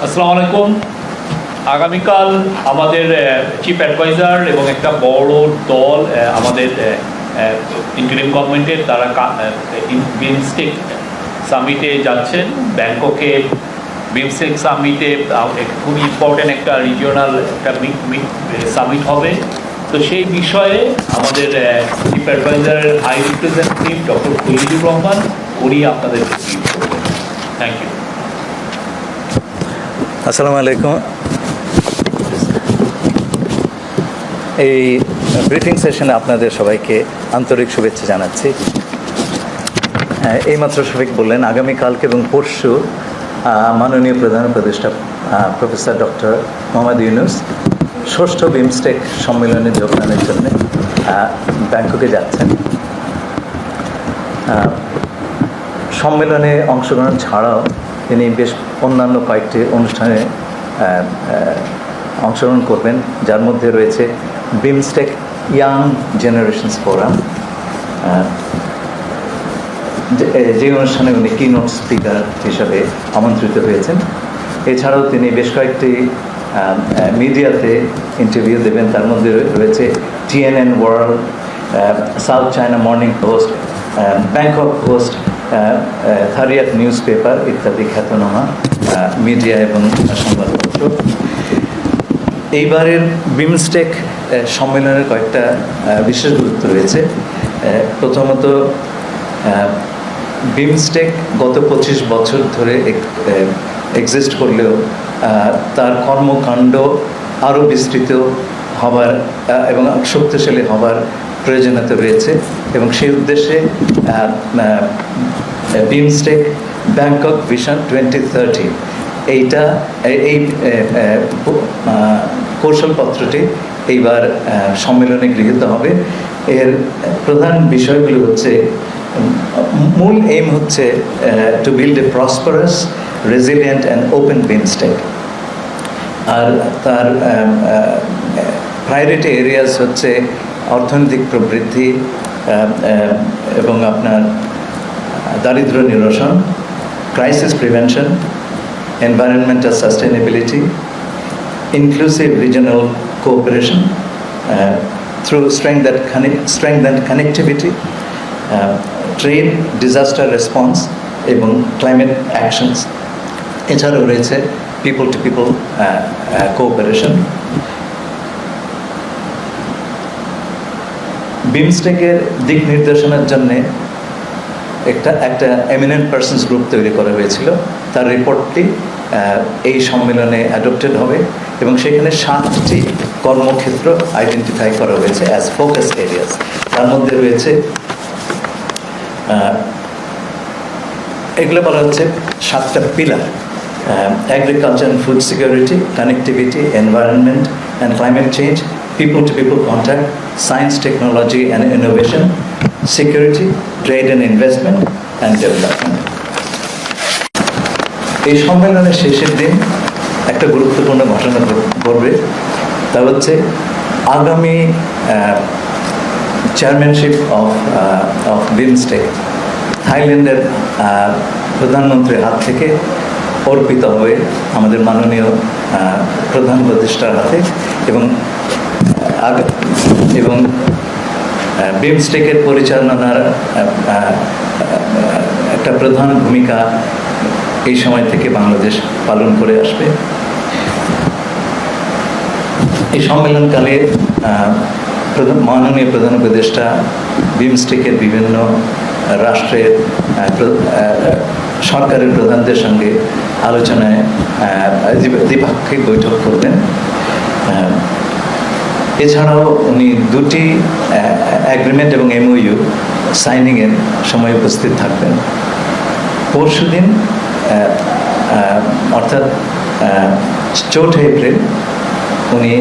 আসসালামু আলাইকুম। আগামীকাল আমাদের চিফ অ্যাডভাইজার এবং একটা বড় দল আমাদের ইন্টারিম গভর্নমেন্টের তারা বিমস্টেক সামিটে যাচ্ছেন ব্যাংককে। বিমস্টেক সামিটে খুব ইম্পর্টেন্ট একটা রিজিওনাল একটা সামিট হবে। তো সেই বিষয়ে আমাদের চিফ অ্যাডভাইজারের high representative doctor Khalilur Rahman উনি আপনাদেরকে ব্রিফ করবেন। Thank you. আসসালামু আলাইকুম। এই ব্রিফিং সেশনে আপনাদের সবাইকে আন্তরিক শুভেচ্ছা জানাচ্ছি। এইমাত্র শফিক বললেন আগামীকালকে এবং পরশু মাননীয় প্রধান উপদেষ্টা প্রফেসর ডক্টর মোহাম্মদ ইউনুস ষষ্ঠ বিমস্টেক সম্মেলনে যোগদানের জন্য ব্যাংককে যাচ্ছেন। সম্মেলনে অংশগ্রহণ ছাড়াও তিনি বেশ অন্যান্য কয়েকটি অনুষ্ঠানে অংশগ্রহণ করবেন, যার মধ্যে রয়েছে বিমস্টেক ইয়াং জেনারেশনস ফোরাম, যে অনুষ্ঠানে উনি কিনোট স্পিকার হিসাবে আমন্ত্রিত হয়েছেন। এছাড়াও তিনি বেশ কয়েকটি মিডিয়াতে ইন্টারভিউ দেবেন, তার মধ্যে রয়েছে TNN World, South China Morning Post, Bangkok Post, Thairath newspaper ইত্যাদি খ্যাতনামা মিডিয়া এবং সংবাদপত্র। এইবারের বিমস্টেক সম্মেলনের কয়েকটা বিশেষ গুরুত্ব রয়েছে। প্রথমত, বিমস্টেক গত 25 বছর ধরে এক্সিস্ট করলেও তার কর্মকাণ্ড আরও বিস্তৃত হবার এবং শক্তিশালী হবার প্রয়োজনীয়তা রয়েছে, এবং সেই উদ্দেশ্যে বিমস্টেক ব্যাংকক ভিশন 2030 এই কৌশলপত্রটি এইবার সম্মেলনে গৃহীত হবে। এর প্রধান বিষয়গুলো হচ্ছে, মূল এইম হচ্ছে to build a prosperous, resilient and open BIMSTEC. আর তার প্রায়োরিটি এরিয়াস হচ্ছে অর্থনৈতিক প্রবৃদ্ধি এবং আপনার দারিদ্র্য নিরসন, crisis prevention, environmental sustainability, inclusive regional cooperation through strengthened connectivity, trade, disaster response এবং climate actions. এছাড়াও রয়েছে people to people cooperation. বিমস্টেকের দিক নির্দেশনার জন্যে একটা এমিনেন্ট পার্সনস গ্রুপ তৈরি করা হয়েছিল। তার রিপোর্টটি এই সম্মেলনে অ্যাডপ্টেড হবে এবং সেখানে 7টি কর্মক্ষেত্র আইডেন্টিফাই করা হয়েছে অ্যাজ ফোকাস এরিয়াস। তার মধ্যে রয়েছে, এগুলো বলা হচ্ছে 7টা pillar: agriculture and food security, connectivity, environment and climate change, people to people contact, science, technology and innovation, security, trade and investment and development. এই সম্মেলনের শেষের দিন একটা গুরুত্বপূর্ণ ঘটনা ঘটবে, তা হচ্ছে আগামী চেয়ারম্যানশিপ অফ বিমস্টেক থাইল্যান্ডের প্রধানমন্ত্রীর হাত থেকে অর্পিত হবে আমাদের মাননীয় প্রধান উপদেষ্টার হাতে, এবং বিমস্টেকের পরিচালনার একটা প্রধান ভূমিকা এই সময় থেকে বাংলাদেশ পালন করে আসবে। এই সম্মেলনকালে মাননীয় প্রধান উপদেষ্টা বিমস্টেকের বিভিন্ন রাষ্ট্রের সরকারের প্রধানদের সঙ্গে আলোচনায় দ্বিপাক্ষিক বৈঠক করবেন। এছাড়াও উনি 2টি অ্যাগ্রিমেন্ট এবং MOU সাইনিংয়ের সময় উপস্থিত থাকবেন। পরশুদিন অর্থাৎ 4 এপ্রিল উনি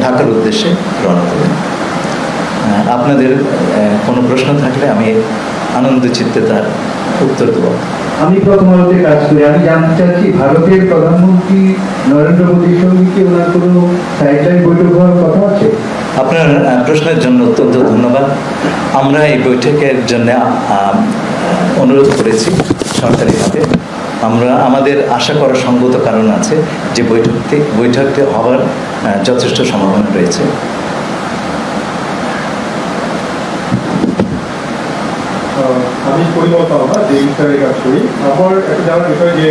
ঢাকার উদ্দেশ্যে রওনা দেবেন। আপনাদের কোনো প্রশ্ন থাকলে আমি আনন্দ চিত্তে তার উত্তর দেব। আমি প্রথম আলোতে কাজ করি, আমি জানতে চাচ্ছি ভারতের প্রধানমন্ত্রী নরেন্দ্র মোদীর সঙ্গে কি ওনার কোনো সাইডলাইন বৈঠক হওয়ার কথা আছে? আপনার প্রশ্নের জন্য অত্যন্ত ধন্যবাদ। আমরা এই বৈঠকের জন্য অনুরোধ করেছি সরকারিভাবে। আমরা আমাদের আশা করার সঙ্গত কারণ আছে যে বৈঠকটি হওয়ার যথেষ্ট সম্ভাবনা রয়েছে। আমি পরিমল পাওয়া যে ইস্টারের কাজ করি। আমার একটা জানার বিষয় যে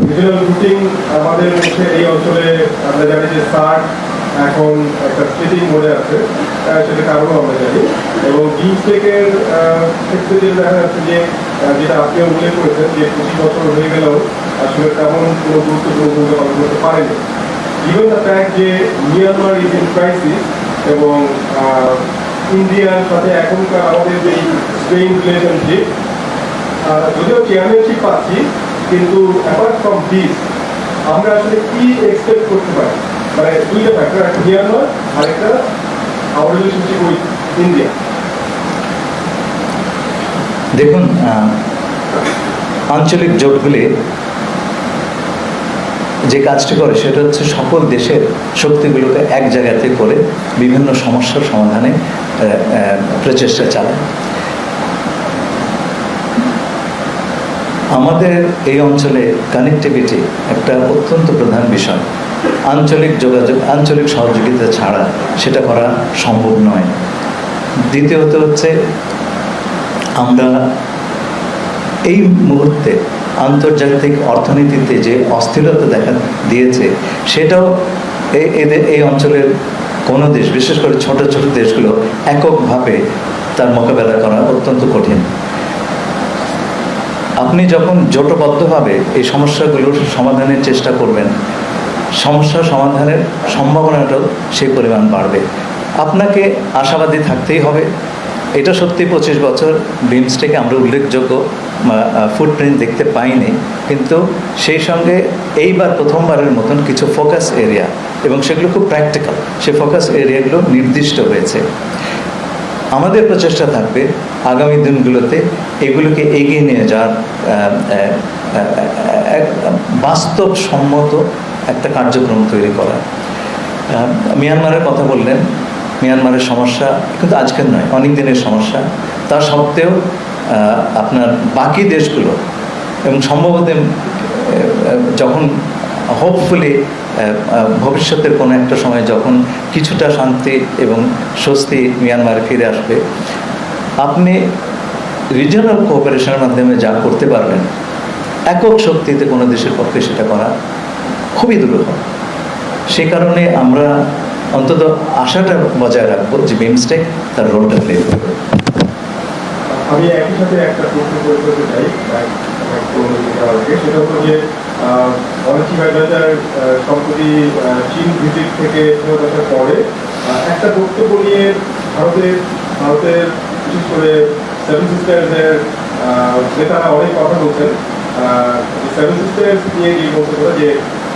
রিজিওনাল রুটিং আমাদের মধ্যে এই অঞ্চলে আমরা জানি যে সার্ক এখন একটা স্প্লিটিং মোডে আছে, সেটা কারণও আমরা জানি। এবং বিমস্টেকের ক্ষেত্রে যে দেখা যাচ্ছে যে যেটা আপনিও উল্লেখ করেছেন যে 25 বছর হয়ে গেলেও আসলে তেমন কোনো গুরুত্বপূর্ণ ভূমিকা পালন করতে পারেনি। ইভেন দ্য ফ্যাক্ট যে মিয়ানমার ইজ ইন ক্রাইসিস এবং ইন্ডিয়ার সাথে এখনকার আমাদের যে স্ট্রেইন রিলেশনশিপ, যদিও চেয়ারম্যানশিপ পাচ্ছি, কিন্তু অ্যাপার্ট ফ্রম দিস আমরা আসলে কি এক্সপেক্ট করতে পারি? মানে দুইটা ফ্যাক্টর, একটা মিয়ানমার আর একটা আওয়ার রিলেশনশিপ উইথ ইন্ডিয়া। দেখুন, আঞ্চলিক জোটগুলি যে কাজটি করে সেটা হচ্ছে সকল দেশের শক্তিগুলোকে এক জায়গাতে করে বিভিন্ন সমস্যার সমাধানে প্রচেষ্টা চালায়। আমাদের এই অঞ্চলে কানেক্টিভিটি একটা অত্যন্ত প্রধান বিষয়। আঞ্চলিক যোগাযোগ, আঞ্চলিক সহযোগিতা ছাড়া সেটা করা সম্ভব নয়। দ্বিতীয়ত হচ্ছে আমরা এই মুহূর্তে আন্তর্জাতিক অর্থনীতিতে যে অস্থিরতা দেখা দিয়েছে সেটাও এই অঞ্চলের কোনো দেশ, বিশেষ করে ছোট ছোট দেশগুলো এককভাবে তার মোকাবেলা করা অত্যন্ত কঠিন। আপনি যখন জোটবদ্ধভাবে এই সমস্যাগুলোর সমাধানের চেষ্টা করবেন, সমস্যা সমাধানের সম্ভাবনাটাও সেই পরিমাণ বাড়বে। আপনাকে আশাবাদী থাকতেই হবে। এটা সত্যি 25 বছর বিমস্টেকে আমরা উল্লেখযোগ্য ফুটপ্রিন্ট দেখতে পাইনি, কিন্তু সেই সঙ্গে এইবার প্রথমবারের মতন কিছু ফোকাস এরিয়া, এবং সেগুলো খুব প্র্যাকটিক্যাল, সেই ফোকাস এরিয়াগুলো নির্দিষ্ট হয়েছে। আমাদের প্রচেষ্টা থাকবে আগামী দিনগুলোতে এগুলোকে এগিয়ে নিয়ে যাওয়ার বাস্তবসম্মত একটা কার্যক্রম তৈরি করা। মিয়ানমারের কথা বললেন, মিয়ানমারের সমস্যা কিন্তু আজকের নয়, অনেক দিনের সমস্যা। তা সত্ত্বেও আপনার বাকি দেশগুলো এবং সম্ভবত যখন হোপফুলি ভবিষ্যতের কোনো একটা সময় যখন কিছুটা শান্তি এবং স্বস্তি মিয়ানমারে ফিরে আসবে, আপনি রিজিওনাল কোঅপারেশনের মাধ্যমে যা করতে পারবেন, একক শক্তিতে কোনো দেশের পক্ষে সেটা করা খুবই দুরূহ। সেই কারণে আমরা অন্তত আশাটা বজায় রাখবো যে বিমস্টেক তার রোলটা প্লে করবে। আমি একই সাথে একটা প্রশ্ন করতে চাই, সেটা হলো যে অনেক অ্যাডভাইজার সম্প্রতি চীন ভিজিট থেকে ফেরত আসার পরে একটা বক্তব্য নিয়ে ভারতের বিশেষ করে সেভেন সিস্টার্সের নেতারা অনেক কথা বলছেন। সেভেন সিস্টার্স নিয়ে এই বক্তব্য যে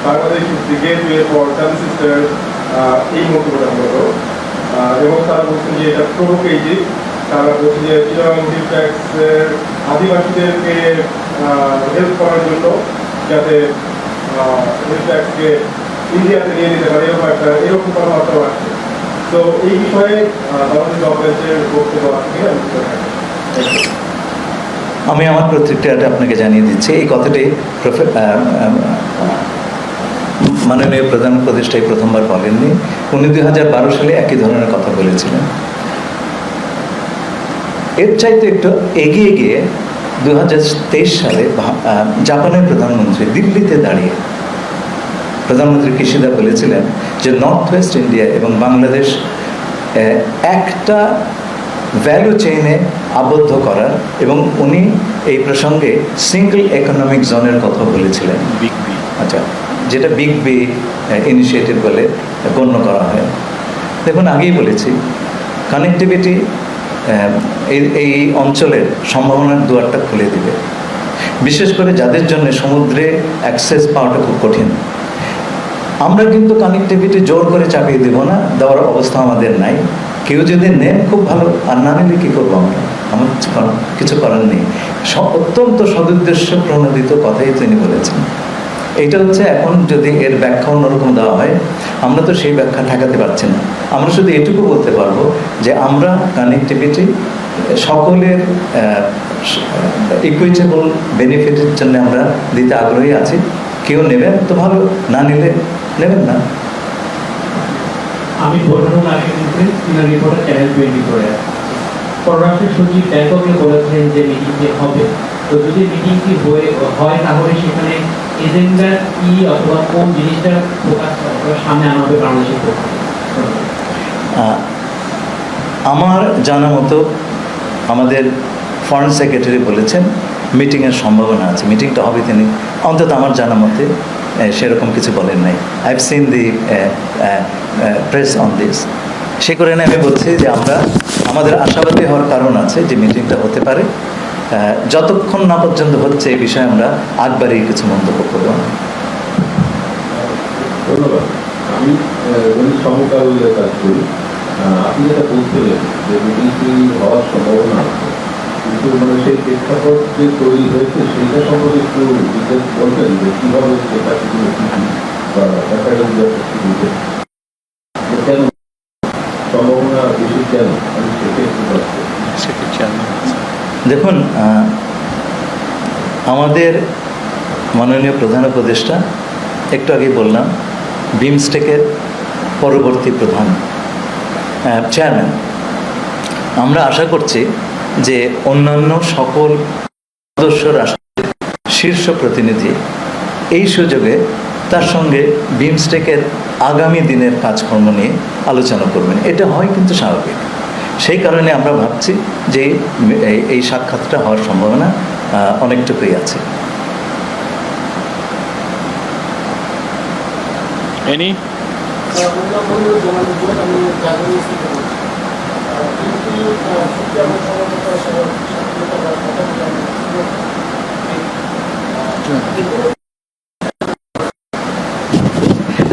Bangladesh is the gateway for seven sisters, এই মন্তব্যটা মূলত, এবং তারা বলছেন যে এটা প্রভোকেটিভ। তারা বলছে যে চিটাগাং হিলফ্যাক্সের আদিবাসীদেরকে হেল্প করার জন্য যাতে হিলফ্যাক্সকে ইন্ডিয়াতে নিয়ে নিতে পারে, এরকম কথাবার্তা আসছে। তো এই বিষয়ে বাংলাদেশ গভর্নমেন্টের বক্তব্য আছে কিনা? আমি আমার প্রতিক্রিয়াটা আপনাকে জানিয়ে দিচ্ছি। এই কথাটি মাননীয় প্রধান উপদেষ্টাই প্রথমবার বলেননি, উনি 2012 সালে একই ধরনের কথা বলেছিলেন। এর চাইতে একটু এগিয়ে গিয়ে 2023 সালে জাপানের প্রধানমন্ত্রী দিল্লিতে দাঁড়িয়ে প্রধানমন্ত্রী কিশিদা বলেছিলেন যে নর্থ ওয়েস্ট ইন্ডিয়া এবং বাংলাদেশ একটা ভ্যালু চেইনে আবদ্ধ করার, এবং উনি এই প্রসঙ্গে সিঙ্গল ইকোনমিক জোনের কথা বলেছিলেন, বিগ বি। আচ্ছা, যেটা বিগ বি ইনিশিয়েটিভ বলে গণ্য করা হয়। দেখুন, আগেই বলেছি কানেক্টিভিটি এই অঞ্চলের সম্ভাবনার দুয়ারটা খুলে দিবে, বিশেষ করে যাদের জন্য সমুদ্রে অ্যাক্সেস পাওয়াটা খুব কঠিন। আমরা কিন্তু কানেক্টিভিটি জোর করে চাপিয়ে দেব না, দেওয়ার অবস্থা আমাদের নাই। কেউ যদি নেন খুব ভালো, আর না নিলে কী করবো আমরা? আমার কিছু করার নেই। অত্যন্ত সদুদ্দেশ্য প্রণোদিত কথাই তিনি বলেছেন। এইটা হচ্ছে, এখন যদি এর ব্যাখ্যা অন্যরকম দেওয়া হয়, আমরা তো সেই ব্যাখ্যা ঠেকাতে পারছি না। আমরা শুধু এটুকু বলতে পারবো যে আমরা কানেক্টিভিটি সকলের ইকুইটেবল বেনিফিটের জন্য আমরা দিতে আগ্রহী আছি। কেউ নেবেন তো ভালো, না নিলে নেবেন না। আমি বলবো আগে কিন্তু রিপোর্টার চ্যানেল 24 পররাষ্ট্র সচিব ব্যাংককে বলেছেন যে মিটিংটি হবে, তো যদি মিটিংটি হয় তাহলে সেখানে এজেন্ডা কি অথবা কোন জিনিসটা ফোকাস সামনে আনা হবে বাংলাদেশের পক্ষ থেকে? আমার জানা মতো আমাদের ফরেন সেক্রেটারি বলেছেন মিটিংয়ের সম্ভাবনা আছে, মিটিংটা হবে তিনি, অন্তত আমার জানা মতে সেরকম কিছু বলেন নাই। I have seen the press on this. সে কারণে আমি বলছি যে আমাদের আশাবাদী হওয়ার কারণ আছে যে মিটিংটা হতে পারে। যতক্ষণ না পর্যন্ত হচ্ছে এই বিষয়ে আমরা আগবাড়িয়ে কিছু মন্তব্য করব না। ধন্যবাদ। আমি সমকাল কাজ করি। আপনি যেটা বলছিলেন যে মিটিংটি হওয়ার সম্ভাবনা আছে, কিন্তু মানে সেই প্রেক্ষাপট যে তৈরি হয়েছে সেইটা সম্পর্কে একটু ডিটেলস বলবেন যে কীভাবে সেটা কিছু বা কেন সম্ভাবনা বেশি, কেন আমি সেটা একটু বলছি। দেখুন, আমাদের মাননীয় প্রধান উপদেষ্টা একটু আগে বললাম বিমস্টেকের পরবর্তী প্রধান চেয়ারম্যান। আমরা আশা করছি যে অন্যান্য সকল সদস্য রাষ্ট্রের শীর্ষ প্রতিনিধি এই সুযোগে তার সঙ্গে বিমস্টেকের আগামী দিনের কাজকর্ম নিয়ে আলোচনা করবেন। এটা হয় কিন্তু স্বাভাবিক। সেই কারণে আমরা ভাবছি যে এই সাক্ষাৎটা হওয়ার সম্ভাবনা অনেকটুকুই আছে।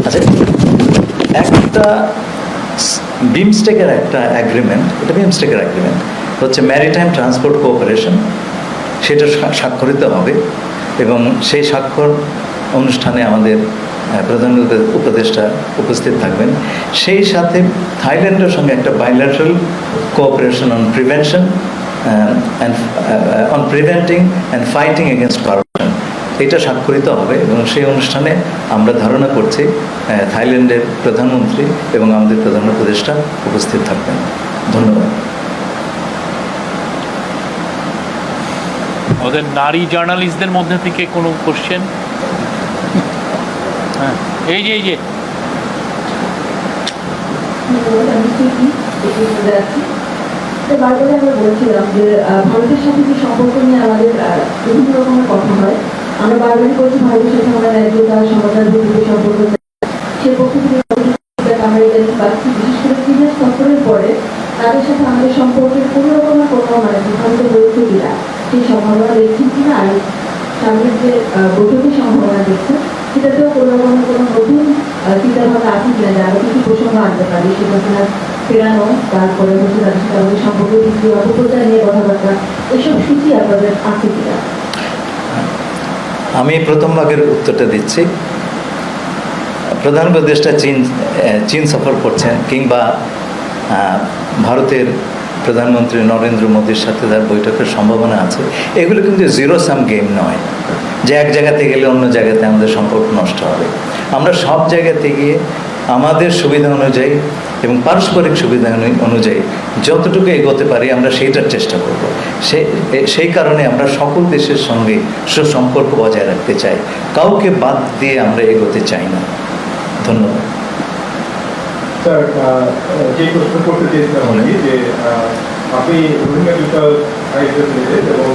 আচ্ছা, একটা বিমস্টেকের একটা অ্যাগ্রিমেন্ট, এটা বিমস্টেকের অ্যাগ্রিমেন্ট হচ্ছে ম্যারিটাইম ট্রান্সপোর্ট কোঅপারেশন, সেটা স্বাক্ষরিত হবে এবং সেই স্বাক্ষর অনুষ্ঠানে আমাদের প্রধান উপদেষ্টা উপস্থিত থাকবেন। সেই সাথে থাইল্যান্ডের সঙ্গে একটা bilateral cooperation on prevention on preventing and fighting against corruption, এটা স্বাক্ষরিত হবে এবং সেই অনুষ্ঠানে আমরা ধারণা করছি থাইল্যান্ডের প্রধানমন্ত্রী এবং আমাদের প্রধান উপদেষ্টা উপস্থিত থাকবেন। ধন্যবাদ। ওদের নারী জার্নালিস্টদের মধ্যে থেকে কোনো কোশ্চেন? হ্যাঁ, এই যে বারবার আমরা বলছিলাম যে ভারতের সাথে যে সম্পর্ক নিয়ে আমাদের বিভিন্ন রকমের কথা হয়, আমরা বারবারই বলছি ভারতের সাথে আমরা ন্যায্যতা, সমাধান, সম্পর্ক, সে পক্ষ থেকে আমরা এটা পাচ্ছি। বিশেষ করে চীনের সফরের পরে তাদের সাথে আমাদের সম্পর্কের কোনো রকমের কোনো মানে বিভ্রান্ত হয়েছে কিনা সেই সম্ভাবনা দেখছেন কিনা, আর সামনের যে বৈঠকের সম্ভাবনা দেখছেন সেটাতেও কোনো রকমের কোনো নতুন চিন্তাভাবনা আছে কিনা, যে আরো কিছু প্রসঙ্গ আনতে পারি, সেটা ফেরানো, তারপরে হচ্ছে তাদের সাথে আমাদের সম্পর্ক বৃদ্ধি, অপপ্রচার নিয়ে কথাবার্তা, এসব সূচি আপনাদের আছে কিনা? আমি প্রথম ভাগের উত্তরটা দিচ্ছি। প্রধান উপদেষ্টা চীন সফর করছেন কিংবা ভারতের প্রধানমন্ত্রী নরেন্দ্র মোদীর সাথে তার বৈঠকের সম্ভাবনা আছে, এগুলো কিন্তু জিরো সাম গেম নয় যে এক জায়গাতে গেলে অন্য জায়গাতে আমাদের সম্পর্ক নষ্ট হবে। আমরা সব জায়গাতে গিয়ে আমাদের সুবিধা অনুযায়ী এবং পারস্পরিক সুবিধা অনুযায়ী যতটুকু এগোতে পারি আমরা সেইটার চেষ্টা করব। সেই কারণে আমরা সকল দেশের সঙ্গে সুসম্পর্ক বজায় রাখতে চাই, কাউকে বাদ দিয়ে আমরা এগোতে চাই না। ধন্যবাদ। স্যার, যে প্রশ্ন করতে চেয়েছিলাম আমি যে আপনি রোহিঙ্গা বিষয় এবং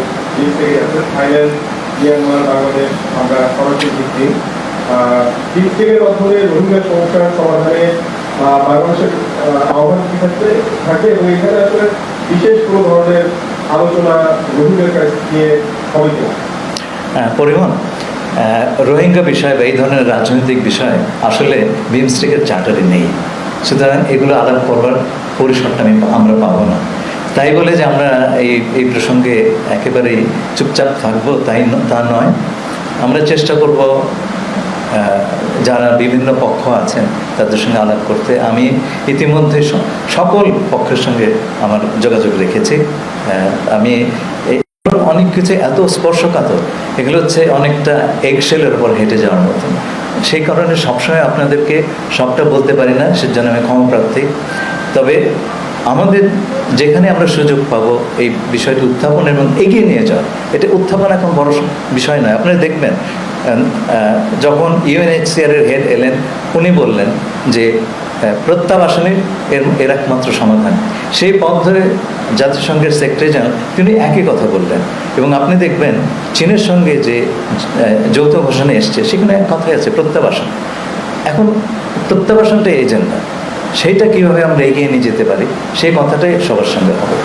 থাইল্যান্ড, মিয়ানমার, বাংলাদেশ আমরা সরাসরি দিচ্ছি বিমস্টেকের মাধ্যমে রোহিঙ্গা সমস্যার সমাধানে বাংলাদেশের আহ্বান কি থাকে এবং এখানে আসলে বিশেষ কোনো ধরনের আলোচনা রোহিঙ্গার কাছ নিয়ে হবে কিনা? পরিবহন রোহিঙ্গা বিষয় বা এই ধরনের রাজনৈতিক বিষয় আসলে বিমস্টেকের চার্টারে নেই, সুতরাং এগুলো আলাপ করবার পরিসরটা আমরা পাবো না। তাই বলে যে আমরা এই প্রসঙ্গে একেবারেই চুপচাপ থাকবো তা নয়, আমরা চেষ্টা করব যারা বিভিন্ন পক্ষ আছেন তাদের সঙ্গে আলাপ করতে। আমি ইতিমধ্যে সকল পক্ষের সঙ্গে আমার যোগাযোগ রেখেছি। আমি অনেক কিছু এত স্পর্শকাতর, এগুলো হচ্ছে অনেকটা এগশেলের উপর হেঁটে যাওয়ার মতন। সেই কারণে সবসময় আপনাদেরকে সবটা বলতে পারি না, সেজন্য আমি ক্ষমা প্রার্থী। তবে আমাদের যেখানে আমরা সুযোগ পাবো এই বিষয়টি উত্থাপন এবং এগিয়ে নিয়ে যাওয়া, এটা উত্থাপন এখন বড় বিষয় নয়। আপনারা দেখবেন যখন ইউএনএইচসিআর এর হেড এলেন, উনি বললেন যে প্রত্যাবাসনের এর একমাত্র সমাধান। সেই পথ ধরে জাতিসংঘের সেক্রেটারি জেনারেল তিনি একই কথা বললেন। এবং আপনি দেখবেন চীনের সঙ্গে যে যৌথ ঘোষণা এসছে, সেখানে এক কথাই আছে প্রত্যাবাসন। এখন প্রত্যাবাসনটা এজেন্ডা, সেইটা কিভাবে আমরা এগিয়ে নিয়ে যেতে পারি সেই কথাটাই সবার সঙ্গে হবে।